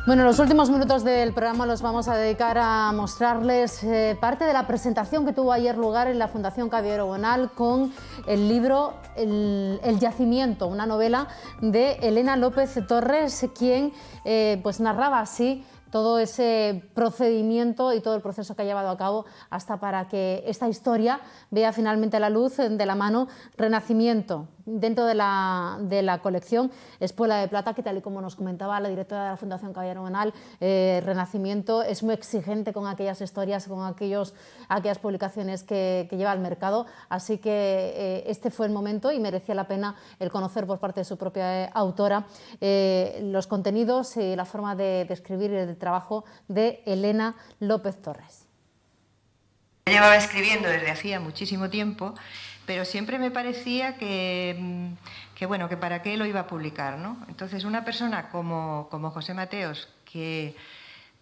Bueno, los últimos minutos del programa los vamos a dedicar a mostrarles parte de la presentación que tuvo ayer lugar en la Fundación Caballero Bonal con el libro El Yacimiento, una novela de Elena López Torres, quien pues narraba así todo ese procedimiento y todo el proceso que ha llevado a cabo hasta para que esta historia vea finalmente la luz de la mano Renacimiento, dentro de la colección Espuela de Plata, que tal y como nos comentaba la directora de la Fundación Caballero Bonal, Renacimiento es muy exigente con aquellas historias, con aquellas publicaciones que lleva al mercado, así que este fue el momento y merecía la pena el conocer por parte de su propia autora los contenidos y la forma de escribir y el trabajo de Elena López Torres. Llevaba escribiendo desde hacía muchísimo tiempo, pero siempre me parecía que bueno, que para qué lo iba a publicar, ¿no? Entonces, una persona como José Mateos, que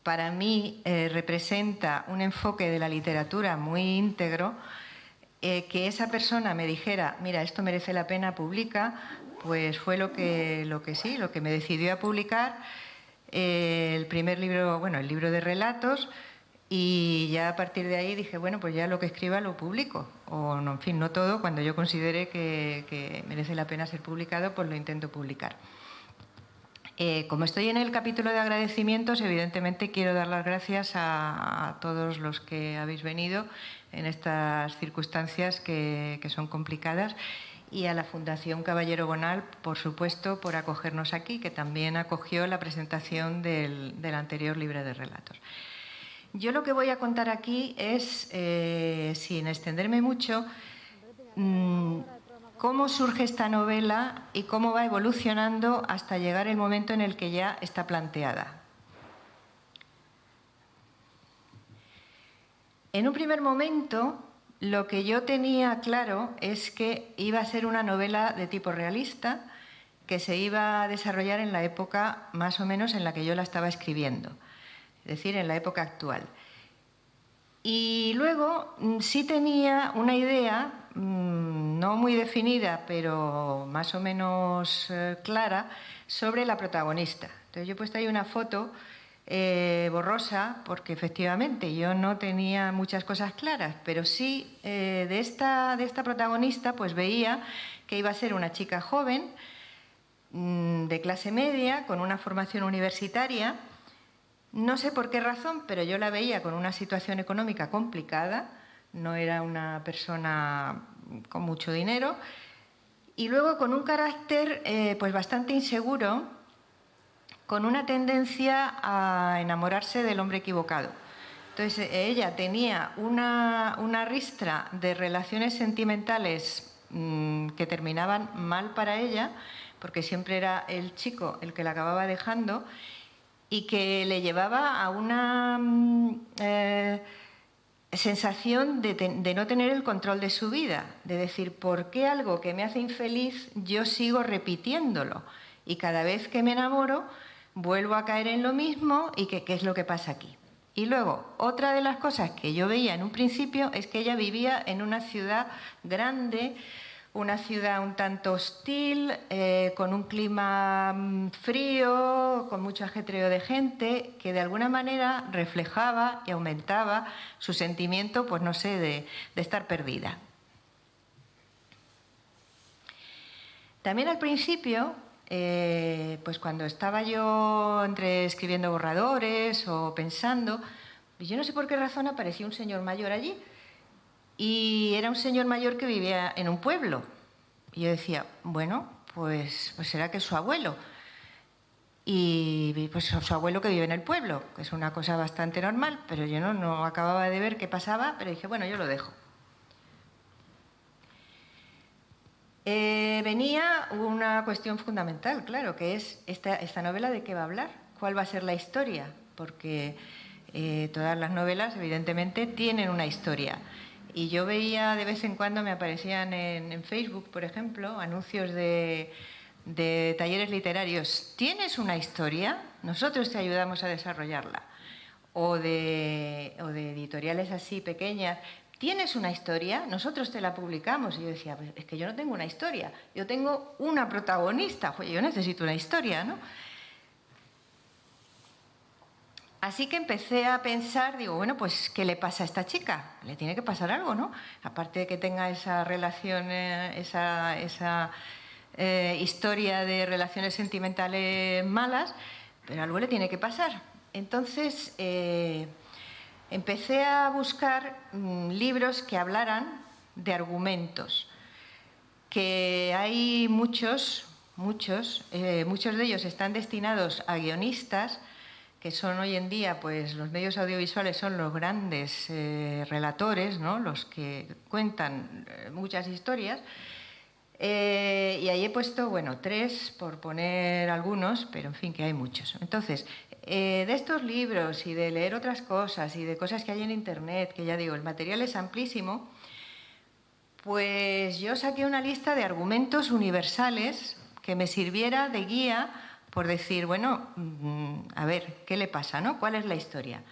para mí representa un enfoque de la literatura muy íntegro, que esa persona me dijera, mira, esto merece la pena, publica, pues fue lo que me decidió a publicar el primer libro, bueno, el libro de relatos. Y ya a partir de ahí dije, bueno, pues ya lo que escriba lo publico. O, no, en fin, no todo, cuando yo considere que merece la pena ser publicado, pues lo intento publicar. Como estoy en el capítulo de agradecimientos, evidentemente quiero dar las gracias a todos los que habéis venido en estas circunstancias que son complicadas, y a la Fundación Caballero Bonal, por supuesto, por acogernos aquí, que también acogió la presentación del anterior libro de relatos. Yo lo que voy a contar aquí es, sin extenderme mucho, cómo surge esta novela y cómo va evolucionando hasta llegar el momento en el que ya está planteada. En un primer momento, lo que yo tenía claro es que iba a ser una novela de tipo realista que se iba a desarrollar en la época más o menos en la que yo la estaba escribiendo, es decir, en la época actual. Y luego sí tenía una idea, no muy definida, pero más o menos clara, sobre la protagonista. Entonces yo he puesto ahí una foto borrosa, porque efectivamente yo no tenía muchas cosas claras, pero sí de esta protagonista pues veía que iba a ser una chica joven, de clase media, con una formación universitaria. No sé por qué razón, pero yo la veía con una situación económica complicada, no era una persona con mucho dinero, y luego con un carácter pues bastante inseguro, con una tendencia a enamorarse del hombre equivocado. Entonces ella tenía una ristra de relaciones sentimentales que terminaban mal para ella, porque siempre era el chico el que la acababa dejando, y que le llevaba a una sensación de no tener el control de su vida, de decir, ¿por qué algo que me hace infeliz yo sigo repitiéndolo? Y cada vez que me enamoro vuelvo a caer en lo mismo, y ¿qué es lo que pasa aquí? Y luego, otra de las cosas que yo veía en un principio es que ella vivía en una ciudad grande, una ciudad un tanto hostil, con un clima frío, con mucho ajetreo de gente, que de alguna manera reflejaba y aumentaba su sentimiento, pues no sé, de estar perdida. También al principio, pues cuando estaba yo entre escribiendo borradores o pensando, yo no sé por qué razón apareció un señor mayor allí. Y era un señor mayor que vivía en un pueblo. Y yo decía, bueno, pues será que es su abuelo. Y pues su abuelo que vive en el pueblo, que es una cosa bastante normal, pero yo no acababa de ver qué pasaba, pero dije, bueno, yo lo dejo. Venía una cuestión fundamental, claro, que es esta novela de qué va a hablar, cuál va a ser la historia, porque todas las novelas, evidentemente, tienen una historia. Y yo veía de vez en cuando, me aparecían en Facebook, por ejemplo, anuncios de talleres literarios. ¿Tienes una historia? Nosotros te ayudamos a desarrollarla. O de editoriales así pequeñas. ¿Tienes una historia? Nosotros te la publicamos. Y yo decía, pues es que yo no tengo una historia. Yo tengo una protagonista. Oye, yo necesito una historia, ¿no? Así que empecé a pensar, digo, bueno, pues ¿qué le pasa a esta chica? Le tiene que pasar algo, ¿no? Aparte de que tenga esa relación, esa historia de relaciones sentimentales malas, pero algo le tiene que pasar. Entonces empecé a buscar libros que hablaran de argumentos, que hay muchos de ellos están destinados a guionistas, que son hoy en día, pues los medios audiovisuales son los grandes relatores, ¿no? Los que cuentan muchas historias. Y ahí he puesto, bueno, 3 por poner algunos, pero en fin, que hay muchos. Entonces, de estos libros y de leer otras cosas y de cosas que hay en Internet, que ya digo, el material es amplísimo, pues yo saqué una lista de argumentos universales que me sirviera de guía por decir, bueno, a ver, ¿qué le pasa, no? ¿Cuál es la historia?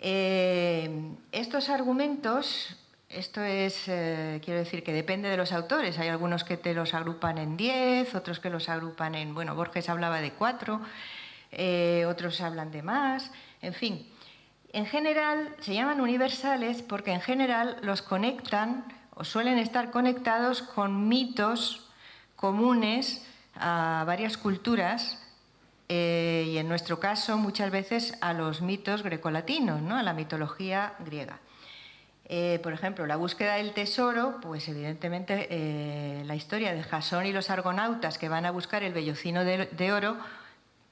Estos argumentos, esto es, quiero decir que depende de los autores. Hay algunos que te los agrupan en 10, otros que los agrupan en, bueno, Borges hablaba de 4, otros hablan de más, en fin. En general se llaman universales porque en general los conectan o suelen estar conectados con mitos comunes a varias culturas y en nuestro caso muchas veces a los mitos grecolatinos, ¿no? A la mitología griega. Por ejemplo, la búsqueda del tesoro, pues evidentemente la historia de Jasón y los argonautas que van a buscar el vellocino de oro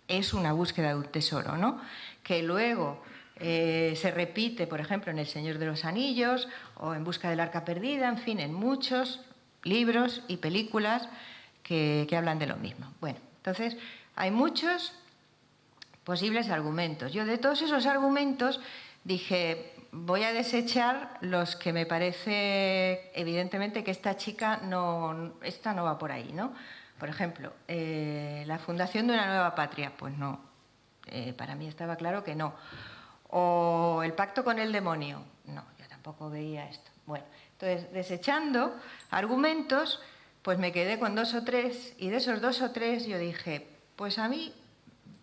es una búsqueda de un tesoro, ¿no? Que luego se repite, por ejemplo, en El Señor de los Anillos o En busca del arca perdida, en fin, en muchos libros y películas que hablan de lo mismo. Bueno, entonces hay muchos posibles argumentos. Yo de todos esos argumentos dije, voy a desechar los que me parece evidentemente que esta chica esta no va por ahí, ¿no? Por ejemplo, la fundación de una nueva patria, pues no, para mí estaba claro que no. O el pacto con el demonio, no, yo tampoco veía esto. Bueno, entonces desechando argumentos, pues me quedé con 2 o 3 y de esos 2 o 3 yo dije, pues a mí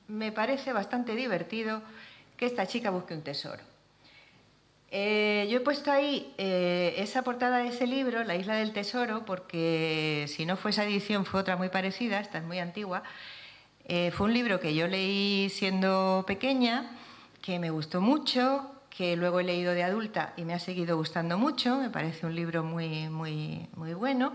me parece bastante divertido que esta chica busque un tesoro. Yo he puesto ahí esa portada de ese libro, La isla del tesoro, porque si no fue esa edición fue otra muy parecida, esta es muy antigua. Fue un libro que yo leí siendo pequeña, que me gustó mucho, que luego he leído de adulta y me ha seguido gustando mucho, me parece un libro muy, muy, muy bueno.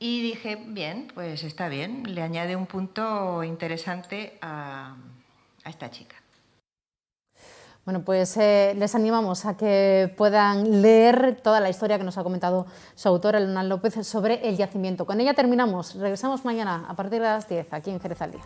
Y dije, bien, pues está bien, le añade un punto interesante a esta chica. Bueno, pues les animamos a que puedan leer toda la historia que nos ha comentado su autora, Elena López, sobre el yacimiento. Con ella terminamos. Regresamos mañana a partir de las 10 aquí en Jerez al Día.